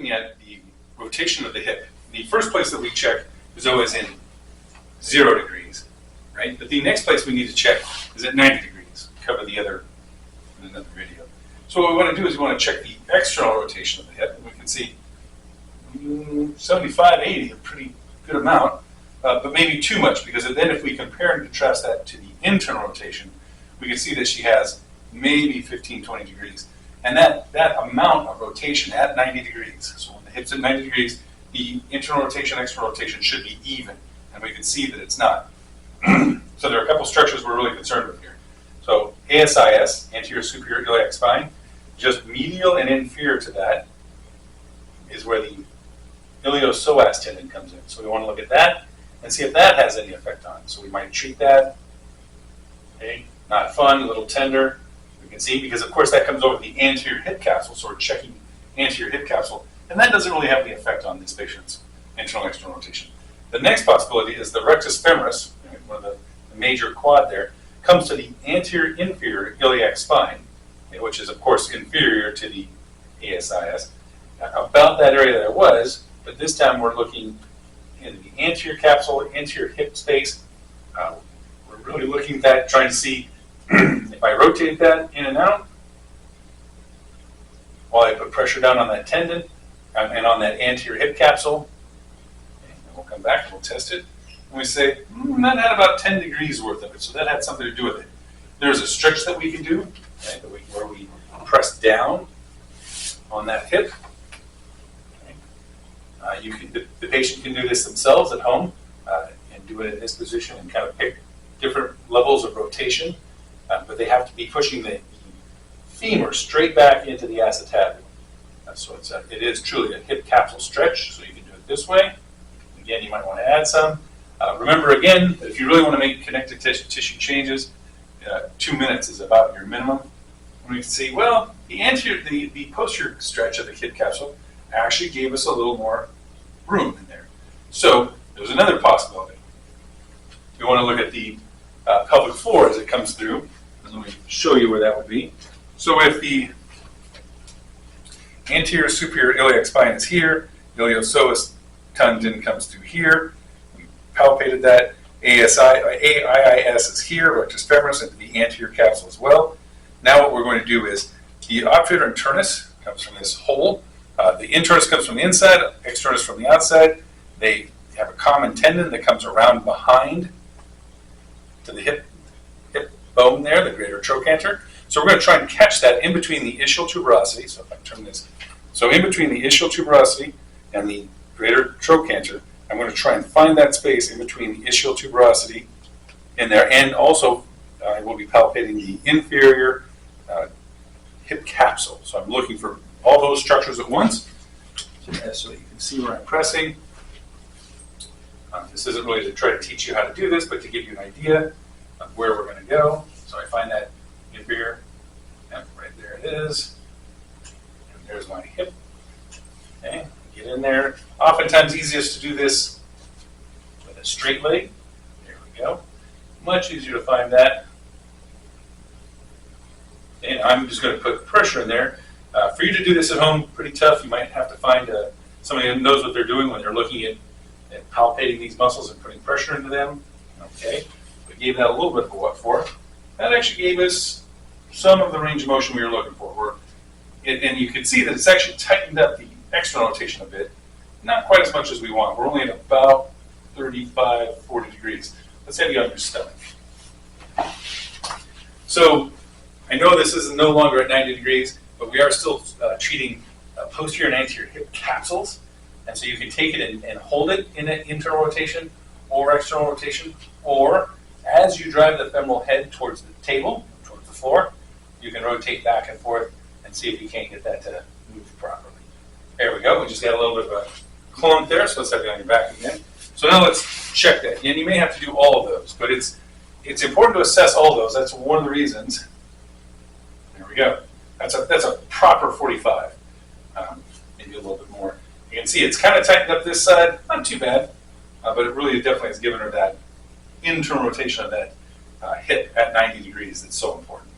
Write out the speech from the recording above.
looking at the rotation of the hip, the first place that we check is always in 0 degrees, right? But the next place we need to check is at 90 degrees. Cover the other in another video. So what we want to do is we want to check the external rotation of the hip, and we can see 75, 80, a pretty good amount, but maybe too much, because then if we compare and contrast that to the internal rotation, we can see that she has maybe 15, 20 degrees. And that amount of rotation at 90 degrees, so when the hip's at 90 degrees, the internal rotation, external rotation should be even, and we can see that it's not. So there are a couple structures we're really concerned with here. So ASIS, anterior superior iliac spine, just medial and inferior to that is where the iliopsoas tendon comes in. So we want to look at that and see if that has any effect on it. So we might treat that. Okay, not fun, a little tender. We can see, because of course that comes over the anterior hip capsule, so we're checking anterior hip capsule, and that doesn't really have any effect on this patient's internal and external rotation. The next possibility is the rectus femoris, one of the major quad there, comes to the anterior inferior iliac spine, which is of course inferior to the ASIS. About that area that it was, but this time we're looking in the anterior capsule, anterior hip space. We're really looking at that, trying to see if I rotate that in and out, while I put pressure down on that tendon and on that anterior hip capsule. Okay, and we'll come back and we'll test it. And we say, that had about 10 degrees worth of it, so that had something to do with it. There's a stretch that we can do, okay, where we press down on that hip. Okay. The patient can do this themselves at home and do it in this position and kind of pick different levels of rotation, but they have to be pushing the femur straight back into the acetabular. So it is truly a hip capsule stretch, so you can do it this way. Again, you might want to add some. Remember again, that if you really want to make connective tissue changes, 2 minutes is about your minimum. And we can see, well, the posterior stretch of the hip capsule actually gave us a little more room in there. So there's another possibility. We want to look at the pelvic floor as it comes through. And let me show you where that would be. So if the anterior superior iliac spine is here, iliopsoas tendon comes through here. We palpated that. AIS is here, rectus femoris, into the anterior capsule as well. Now what we're going to do is the obturator internus comes from this hole. The internus comes from the inside, externus from the outside. They have a common tendon that comes around behind to the hip bone there, the greater trochanter. So we're going to try and catch that in between the ischial tuberosity. So if I turn this, so in between the ischial tuberosity and the greater trochanter, I'm going to try and find that space in between the ischial tuberosity in there, and also I will be palpating the inferior hip capsule. So I'm looking for all those structures at once, so that you can see where I'm pressing. This isn't really to try to teach you how to do this, but to give you an idea of where we're going to go. So I find that inferior, and right there it is. And there's my hip. Okay, get in there. Oftentimes easiest to do this with a straight leg. There we go. Much easier to find that. And I'm just going to put pressure in there. For you to do this at home, pretty tough. You might have to find somebody who knows what they're doing when they're looking at palpating these muscles and putting pressure into them. Okay, we gave that a little bit of a what for. That actually gave us some of the range of motion we were looking for. And you can see that it's actually tightened up the external rotation a bit. Not quite as much as we want. We're only at about 35, 40 degrees. Let's have you on your stomach. So I know this is no longer at 90 degrees, but we are still treating posterior and anterior hip capsules. And so you can take it and hold it in an internal rotation or external rotation, or as you drive the femoral head towards the table, towards the floor, you can rotate back and forth and see if you can't get that to move properly. There we go. We just got a little bit of a clunk there, so let's have you on your back again. So now let's check that. And you may have to do all of those, but it's important to assess all of those. That's one of the reasons. There we go. That's a proper 45. Maybe a little bit more. You can see it's kind of tightened up this side. Not too bad, but it really definitely has given her that internal rotation of that hip at 90 degrees that's so important.